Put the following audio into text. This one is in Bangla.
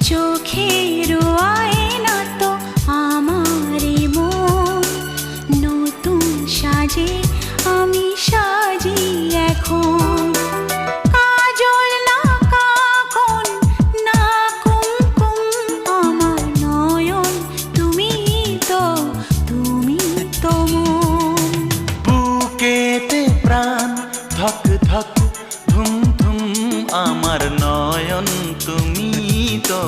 চোখের আয়না তো আমারই মন, নতুন সাজে আমি সাজি এখন। কাজল না কাকন না কুমকুম, আমার নয়ন তুমি তো মন। বুকেতে প্রাণ ধক ধক ধুম ধুম, আমার নয়ন তুমি তো